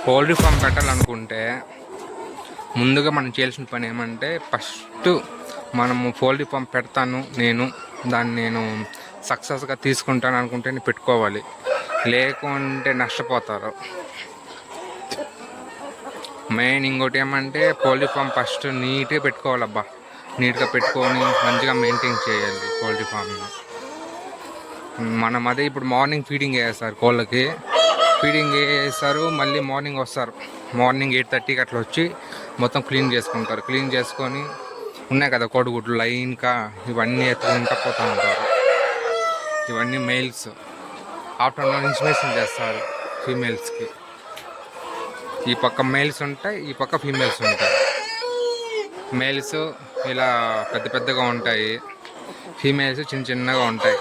Poultry farm పెట్టాలనుకుంటే ముందుగా మనం చేయాల్సిన పని ఏమంటే ఫస్ట్ మనము పౌల్ట్రీ ఫామ్ పెడతాను నేను సక్సెస్గా తీసుకుంటాను అనుకుంటే పెట్టుకోవాలి, లేకుంటే నష్టపోతారు. మెయిన్ ఇంకోటి ఏమంటే పౌల్ట్రీ ఫామ్ ఫస్ట్ నీట్గా పెట్టుకోవాలబ్బా, నీట్గా పెట్టుకొని మంచిగా మెయింటైన్ చేయాలి పౌల్ట్రీ ఫామ్ని. మనం అదే ఇప్పుడు మార్నింగ్ ఫీడింగ్ వేస్తారు కోళ్ళకి, ఫీడింగ్ వేస్తారు, మళ్ళీ మార్నింగ్ వస్తారు, మార్నింగ్ 8:30కి అట్లా వచ్చి మొత్తం క్లీన్ చేసుకుంటారు. క్లీన్ చేసుకొని ఉన్నాయి కదా కోడిగుడ్లు లైన్గా ఇవన్నీ ఎత్తుకుంటూ పోతూ ఉంటారు. ఇవన్నీ మెయిల్స్. ఆఫ్టర్నూన్ ఇన్స్టిమేషన్ చేస్తారు ఫీమేల్స్కి. ఈ పక్క మేల్స్ ఉంటాయి, ఈ పక్క ఫీమేల్స్ ఉంటాయి. మేల్స్ ఇలా పెద్ద పెద్దగా ఉంటాయి, ఫీమేల్స్ చిన్న చిన్నగా ఉంటాయి.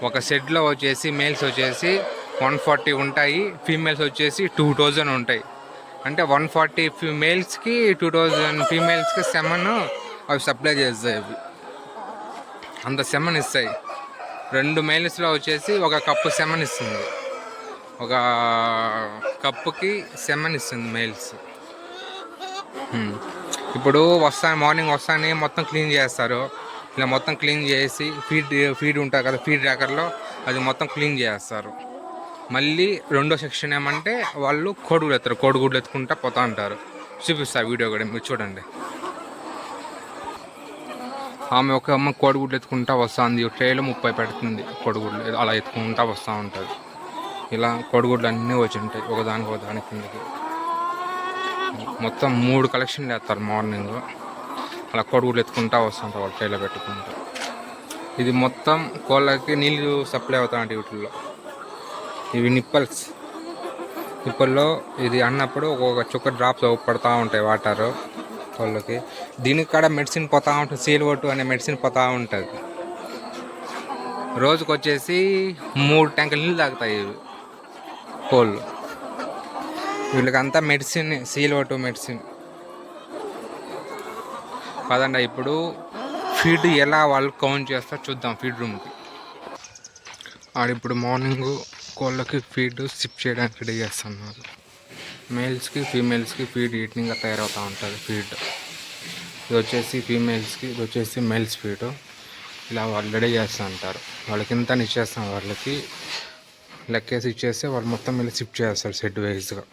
ఒక సెట్లో వచ్చేసి మేల్స్ వచ్చేసి 140 ఉంటాయి, ఫీమేల్స్ వచ్చేసి 2000 ఉంటాయి. అంటే 140 మేల్స్కి 2000 ఫీమేల్స్కి సెమన్ అవి సప్లై చేస్తాయి. అవి అంత సెమన్ ఇస్తాయి. 2 మేల్స్లో వచ్చేసి ఒక కప్పు సెమన్ ఇస్తుంది, ఒక కప్పుకి సెమన్ ఇస్తుంది మేల్స్. ఇప్పుడు మార్నింగ్ వస్తానే మొత్తం క్లీన్ చేస్తారు. ఇలా మొత్తం క్లీన్ చేసి ఫీడ్ ఉంటుంది కదా, ఫీడ్ ర్యాకర్లో అది మొత్తం క్లీన్ చేస్తారు. మళ్ళీ రెండో సెక్షన్ ఏమంటే వాళ్ళు కోడిగుడ్లు ఎత్తుకుంటా పోతూ ఉంటారు. చూపిస్తారు వీడియో కూడా, మీరు చూడండి. ఆమె ఒక అమ్మ కోడిగుడ్లు ఎత్తుకుంటా వస్తుంది, ట్రేలో 30 పెడుతుంది కోడిగుడ్లు, అలా ఎత్తుకుంటా వస్తూ ఉంటుంది. ఇలా కోడిగుడ్లు అన్నీ వచ్చి ఉంటాయి ఒకదాని కిందకి. మొత్తం 3 కలెక్షన్లు వేస్తారు మార్నింగ్. అలా కోడిగుడ్లు ఎత్తుకుంటా వస్తుంటారు వాళ్ళు ట్రైలో పెట్టుకుంటూ. ఇది మొత్తం కోళ్ళకి నీళ్ళు సప్లై అవుతా ఉంటాయి వీటిల్లో. ఇవి నిప్పల్లో ఇది అన్నప్పుడు ఒక్కొక్క చుక్క డ్రాప్స్ పడుతూ ఉంటాయి వాటర్ కోళ్ళకి. దీనికి కూడా మెడిసిన్ పోతూ ఉంటుంది, సీల్-ఓటు అనే మెడిసిన్ పోతూ ఉంటుంది. రోజుకు వచ్చేసి 3 ట్యాంకులు నీళ్ళు తాగుతాయి ఇవి కోళ్ళు. వీళ్ళకంతా మెడిసిన్, సీల్-ఓటు మెడిసిన్. పదండి ఇప్పుడు ఫీడ్ ఎలా వాళ్ళు కౌంట్ చేస్తారో చూద్దాం ఫీడ్ రూమ్కి. ఇప్పుడు మార్నింగ్ కోళ్ళకి ఫీడ్ సిప్ చేయడానికి రెడీ చేస్తున్నారు. మేల్స్కి ఫీమేల్స్కి ఫీడ్ ఈటింగ్గా తయారవుతూ ఉంటుంది ఫీడ్. ఇది వచ్చేసి ఫీమేల్స్కి, ఇది వచ్చేసి మేల్స్ ఫీడ్. ఇలా వాళ్ళు రెడీ చేస్తూ ఉంటారు. వాళ్ళకి ఇంత ఇచ్చేస్తాం, వాళ్ళకి లెక్కేసి ఇచ్చేస్తే వాళ్ళు మొత్తం ఇలా సిప్ చేస్తారు సెట్ వైజ్గా.